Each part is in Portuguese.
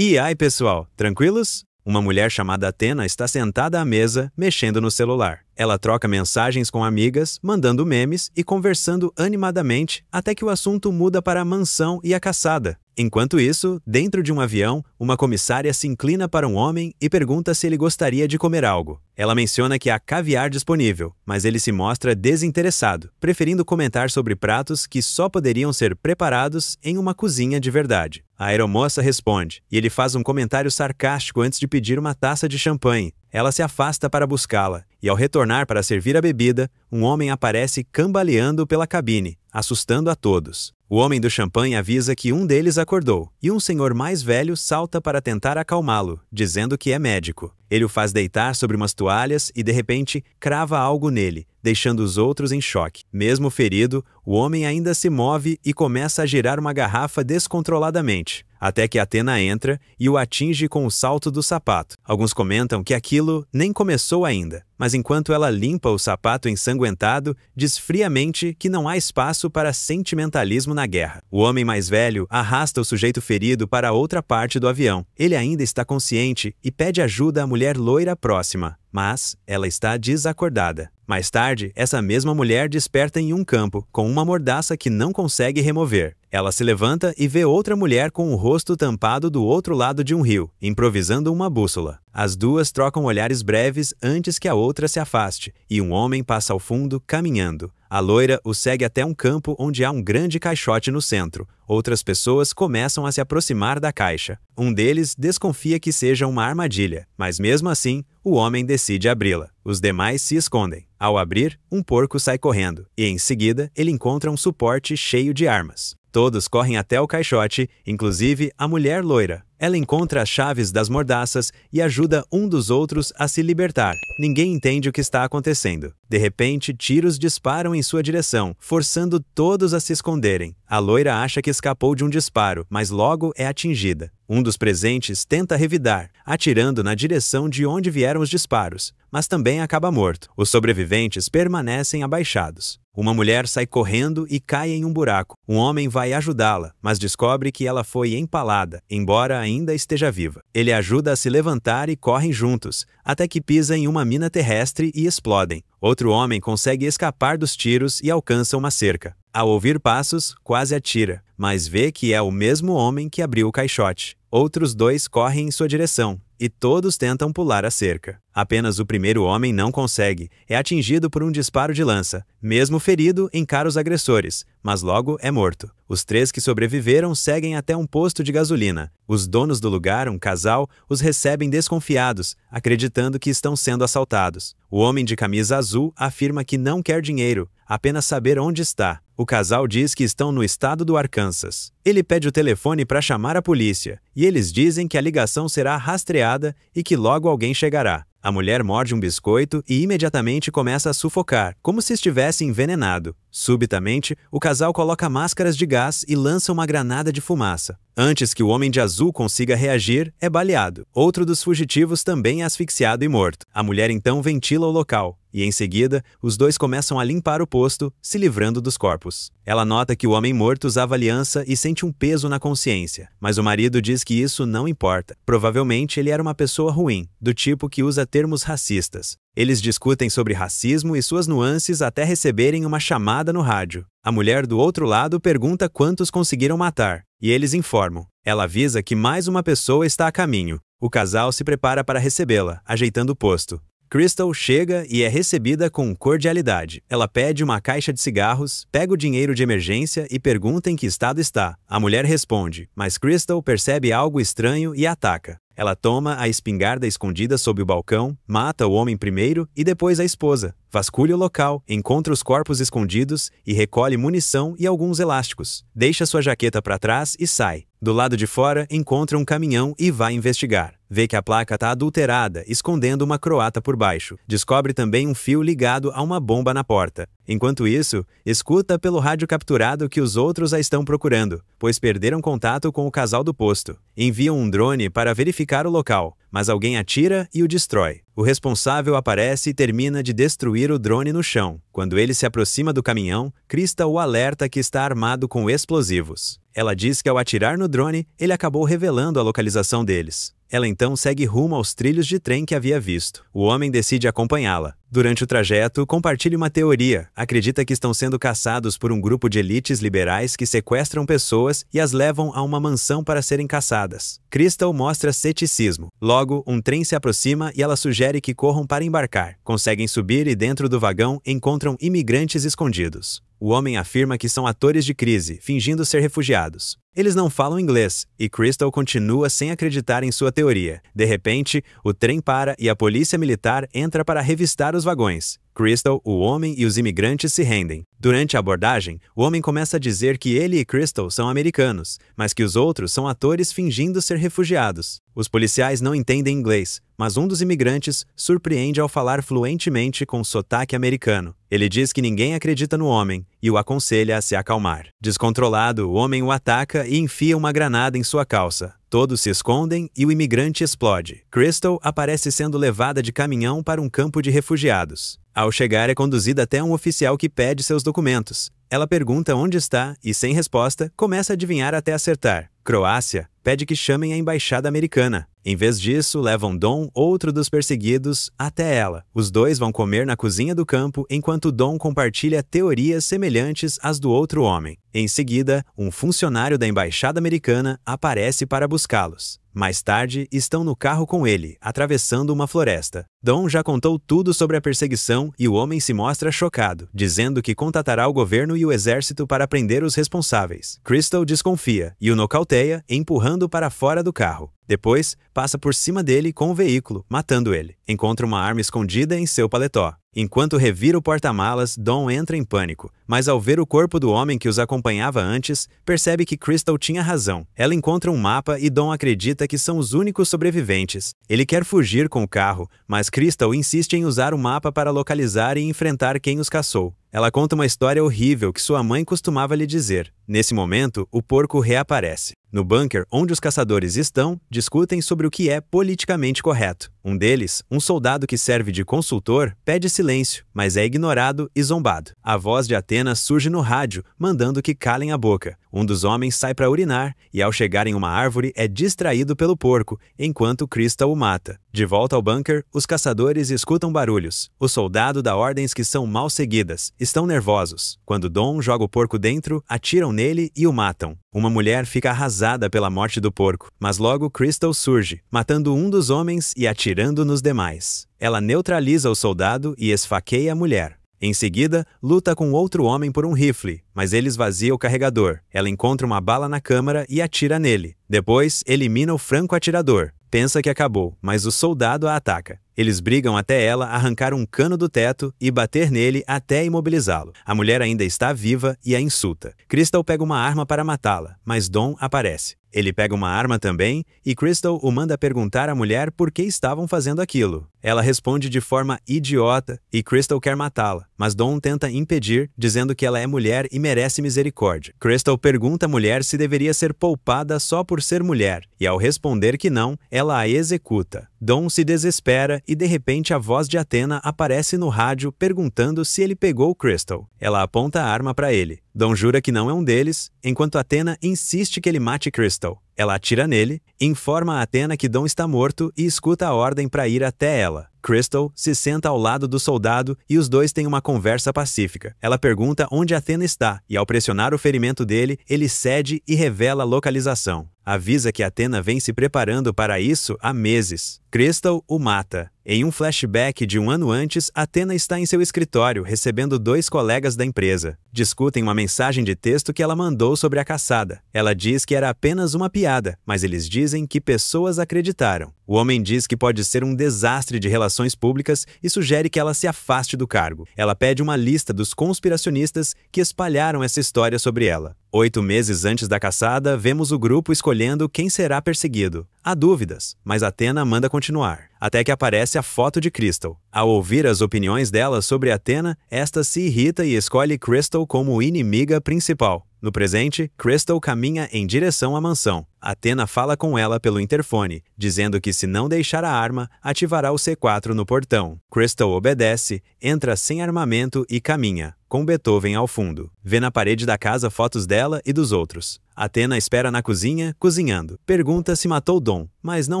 E aí, pessoal, tranquilos? Uma mulher chamada Athena está sentada à mesa, mexendo no celular. Ela troca mensagens com amigas, mandando memes e conversando animadamente até que o assunto muda para a mansão e a caçada. Enquanto isso, dentro de um avião, uma comissária se inclina para um homem e pergunta se ele gostaria de comer algo. Ela menciona que há caviar disponível, mas ele se mostra desinteressado, preferindo comentar sobre pratos que só poderiam ser preparados em uma cozinha de verdade. A aeromoça responde, e ele faz um comentário sarcástico antes de pedir uma taça de champanhe. Ela se afasta para buscá-la, e ao retornar para servir a bebida, um homem aparece cambaleando pela cabine, assustando a todos. O homem do champanhe avisa que um deles acordou, e um senhor mais velho salta para tentar acalmá-lo, dizendo que é médico. Ele o faz deitar sobre umas toalhas e, de repente, crava algo nele, deixando os outros em choque. Mesmo ferido, o homem ainda se move e começa a girar uma garrafa descontroladamente, até que Athena entra e o atinge com o salto do sapato. Alguns comentam que aquilo nem começou ainda, mas enquanto ela limpa o sapato ensanguentado, diz friamente que não há espaço para sentimentalismo na guerra. O homem mais velho arrasta o sujeito ferido para outra parte do avião. Ele ainda está consciente e pede ajuda à mulher loira próxima, mas ela está desacordada. Mais tarde, essa mesma mulher desperta em um campo, com uma mordaça que não consegue remover. Ela se levanta e vê outra mulher com o rosto tampado do outro lado de um rio, improvisando uma bússola. As duas trocam olhares breves antes que a outra se afaste, e um homem passa ao fundo, caminhando. A loira o segue até um campo onde há um grande caixote no centro. Outras pessoas começam a se aproximar da caixa. Um deles desconfia que seja uma armadilha, mas mesmo assim, o homem decide abri-la. Os demais se escondem. Ao abrir, um porco sai correndo, e em seguida ele encontra um suporte cheio de armas. Todos correm até o caixote, inclusive a mulher loira. Ela encontra as chaves das mordaças e ajuda um dos outros a se libertar. Ninguém entende o que está acontecendo. De repente, tiros disparam em sua direção, forçando todos a se esconderem. A loira acha que escapou de um disparo, mas logo é atingida. Um dos presentes tenta revidar, atirando na direção de onde vieram os disparos, mas também acaba morto. Os sobreviventes permanecem abaixados. Uma mulher sai correndo e cai em um buraco. Um homem vai ajudá-la, mas descobre que ela foi empalada, embora ainda esteja viva. Ele ajuda a se levantar e correm juntos, até que pisa em uma mina terrestre e explodem. Outro homem consegue escapar dos tiros e alcança uma cerca. Ao ouvir passos, quase atira, mas vê que é o mesmo homem que abriu o caixote. Outros dois correm em sua direção, e todos tentam pular a cerca. Apenas o primeiro homem não consegue, é atingido por um disparo de lança. Mesmo ferido, encara os agressores, mas logo é morto. Os três que sobreviveram seguem até um posto de gasolina. Os donos do lugar, um casal, os recebem desconfiados, acreditando que estão sendo assaltados. O homem de camisa azul afirma que não quer dinheiro, apenas saber onde está. O casal diz que estão no estado do Arkansas. Ele pede o telefone para chamar a polícia, e eles dizem que a ligação será rastreada e que logo alguém chegará. A mulher morde um biscoito e imediatamente começa a sufocar, como se estivesse envenenado. Subitamente, o casal coloca máscaras de gás e lança uma granada de fumaça. Antes que o homem de azul consiga reagir, é baleado. Outro dos fugitivos também é asfixiado e morto. A mulher então ventila o local, e em seguida, os dois começam a limpar o posto, se livrando dos corpos. Ela nota que o homem morto usava aliança e sente um peso na consciência, mas o marido diz que isso não importa. Provavelmente ele era uma pessoa ruim, do tipo que usa termos racistas. Eles discutem sobre racismo e suas nuances até receberem uma chamada no rádio. A mulher do outro lado pergunta quantos conseguiram matar, e eles informam. Ela avisa que mais uma pessoa está a caminho. O casal se prepara para recebê-la, ajeitando o posto. Crystal chega e é recebida com cordialidade. Ela pede uma caixa de cigarros, pega o dinheiro de emergência e pergunta em que estado está. A mulher responde, mas Crystal percebe algo estranho e ataca. Ela toma a espingarda escondida sob o balcão, mata o homem primeiro e depois a esposa. Vasculha o local, encontra os corpos escondidos e recolhe munição e alguns elásticos. Deixa sua jaqueta para trás e sai. Do lado de fora, encontra um caminhão e vai investigar. Vê que a placa está adulterada, escondendo uma croata por baixo. Descobre também um fio ligado a uma bomba na porta. Enquanto isso, escuta pelo rádio capturado que os outros a estão procurando, pois perderam contato com o casal do posto. Enviam um drone para verificar o local, mas alguém atira e o destrói. O responsável aparece e termina de destruir o drone no chão. Quando ele se aproxima do caminhão, Crystal o alerta que está armado com explosivos. Ela diz que ao atirar no drone, ele acabou revelando a localização deles. Ela então segue rumo aos trilhos de trem que havia visto. O homem decide acompanhá-la. Durante o trajeto, compartilha uma teoria. Acredita que estão sendo caçados por um grupo de elites liberais que sequestram pessoas e as levam a uma mansão para serem caçadas. Crystal mostra ceticismo. Logo, um trem se aproxima e ela sugere que corram para embarcar. Conseguem subir e dentro do vagão encontram imigrantes escondidos. O homem afirma que são atores de crise, fingindo ser refugiados. Eles não falam inglês, e Crystal continua sem acreditar em sua teoria. De repente, o trem para e a polícia militar entra para revistar os vagões. Crystal, o homem e os imigrantes se rendem. Durante a abordagem, o homem começa a dizer que ele e Crystal são americanos, mas que os outros são atores fingindo ser refugiados. Os policiais não entendem inglês, mas um dos imigrantes surpreende ao falar fluentemente com sotaque americano. Ele diz que ninguém acredita no homem e o aconselha a se acalmar. Descontrolado, o homem o ataca e enfia uma granada em sua calça. Todos se escondem e o imigrante explode. Crystal aparece sendo levada de caminhão para um campo de refugiados. Ao chegar, é conduzida até um oficial que pede seus documentos. Ela pergunta onde está e, sem resposta, começa a adivinhar até acertar. Croácia pede que chamem a embaixada americana. Em vez disso, levam Dom, outro dos perseguidos, até ela. Os dois vão comer na cozinha do campo enquanto Dom compartilha teorias semelhantes às do outro homem. Em seguida, um funcionário da embaixada americana aparece para buscá-los. Mais tarde, estão no carro com ele, atravessando uma floresta. Dom já contou tudo sobre a perseguição e o homem se mostra chocado, dizendo que contatará o governo e o exército para prender os responsáveis. Crystal desconfia e o nocauteia, empurrando para fora do carro. Depois, passa por cima dele com o veículo, matando ele. Encontra uma arma escondida em seu paletó. Enquanto revira o porta-malas, Dom entra em pânico, mas ao ver o corpo do homem que os acompanhava antes, percebe que Crystal tinha razão. Ela encontra um mapa e Dom acredita que são os únicos sobreviventes. Ele quer fugir com o carro, mas Crystal insiste em usar o mapa para localizar e enfrentar quem os caçou. Ela conta uma história horrível que sua mãe costumava lhe dizer. Nesse momento, o porco reaparece. No bunker onde os caçadores estão, discutem sobre o que é politicamente correto. Um deles, um soldado que serve de consultor, pede silêncio, mas é ignorado e zombado. A voz de Athena surge no rádio, mandando que calem a boca. Um dos homens sai para urinar e, ao chegar em uma árvore, é distraído pelo porco, enquanto Crystal o mata. De volta ao bunker, os caçadores escutam barulhos. O soldado dá ordens que são mal seguidas. Estão nervosos. Quando Dom joga o porco dentro, atiram nele e o matam. Uma mulher fica arrasada pela morte do porco, mas logo Crystal surge, matando um dos homens e atirando nos demais. Ela neutraliza o soldado e esfaqueia a mulher. Em seguida, luta com outro homem por um rifle, mas ele esvazia o carregador. Ela encontra uma bala na câmara e atira nele. Depois, elimina o franco-atirador. Pensa que acabou, mas o soldado a ataca. Eles brigam até ela arrancar um cano do teto e bater nele até imobilizá-lo. A mulher ainda está viva e a insulta. Crystal pega uma arma para matá-la, mas Dom aparece. Ele pega uma arma também e Crystal o manda perguntar à mulher por que estavam fazendo aquilo. Ela responde de forma idiota e Crystal quer matá-la, mas Dom tenta impedir, dizendo que ela é mulher e merece misericórdia. Crystal pergunta à mulher se deveria ser poupada só por ser mulher, e ao responder que não, ela a executa. Dom se desespera e de repente a voz de Athena aparece no rádio perguntando se ele pegou Crystal. Ela aponta a arma para ele. Dom jura que não é um deles, enquanto Athena insiste que ele mate Crystal. Ela atira nele, informa a Athena que Dom está morto e escuta a ordem para ir até ela. Crystal se senta ao lado do soldado e os dois têm uma conversa pacífica. Ela pergunta onde Athena está e, ao pressionar o ferimento dele, ele cede e revela a localização. Avisa que Athena vem se preparando para isso há meses. Crystal o mata. Em um flashback de um ano antes, Athena está em seu escritório recebendo 2 colegas da empresa. Discutem uma mensagem de texto que ela mandou sobre a caçada. Ela diz que era apenas uma piada, mas eles dizem que pessoas acreditaram. O homem diz que pode ser um desastre de relações públicas e sugere que ela se afaste do cargo. Ela pede uma lista dos conspiracionistas que espalharam essa história sobre ela. 8 meses antes da caçada, vemos o grupo escolhendo quem será perseguido. Há dúvidas, mas Athena manda continuar, até que aparece a foto de Crystal. Ao ouvir as opiniões dela sobre Athena, esta se irrita e escolhe Crystal como inimiga principal. No presente, Crystal caminha em direção à mansão. Athena fala com ela pelo interfone, dizendo que se não deixar a arma, ativará o C4 no portão. Crystal obedece, entra sem armamento e caminha, com Beethoven ao fundo. Vê na parede da casa fotos dela e dos outros. Athena espera na cozinha, cozinhando. Pergunta se matou Dom, mas não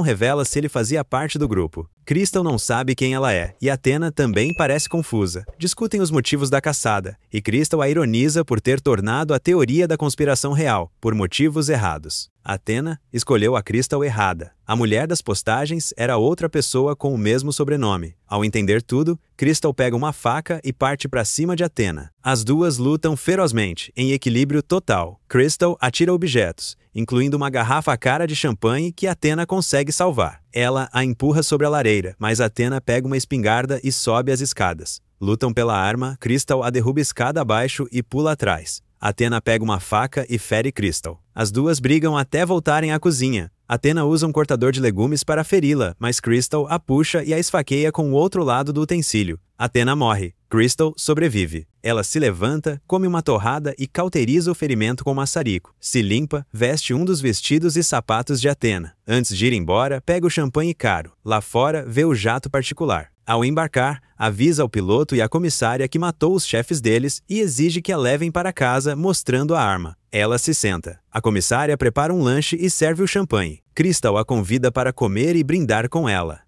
revela se ele fazia parte do grupo. Crystal não sabe quem ela é, e Athena também parece confusa. Discutem os motivos da caçada, e Crystal a ironiza por ter tornado a teoria da conspiração real, por motivos errados. Athena escolheu a Crystal errada. A mulher das postagens era outra pessoa com o mesmo sobrenome. Ao entender tudo, Crystal pega uma faca e parte para cima de Athena. As duas lutam ferozmente, em equilíbrio total. Crystal atira objetos, incluindo uma garrafa cara de champanhe que Athena consegue salvar. Ela a empurra sobre a lareira, mas Athena pega uma espingarda e sobe as escadas. Lutam pela arma, Crystal a derruba escada abaixo e pula atrás. Athena pega uma faca e fere Crystal. As duas brigam até voltarem à cozinha. Athena usa um cortador de legumes para feri-la, mas Crystal a puxa e a esfaqueia com o outro lado do utensílio. Athena morre. Crystal sobrevive. Ela se levanta, come uma torrada e cauteriza o ferimento com maçarico. Se limpa, veste um dos vestidos e sapatos de Athena. Antes de ir embora, pega o champanhe caro. Lá fora, vê o jato particular. Ao embarcar, avisa ao piloto e à comissária que matou os chefes deles e exige que a levem para casa, mostrando a arma. Ela se senta. A comissária prepara um lanche e serve o champanhe. Crystal a convida para comer e brindar com ela.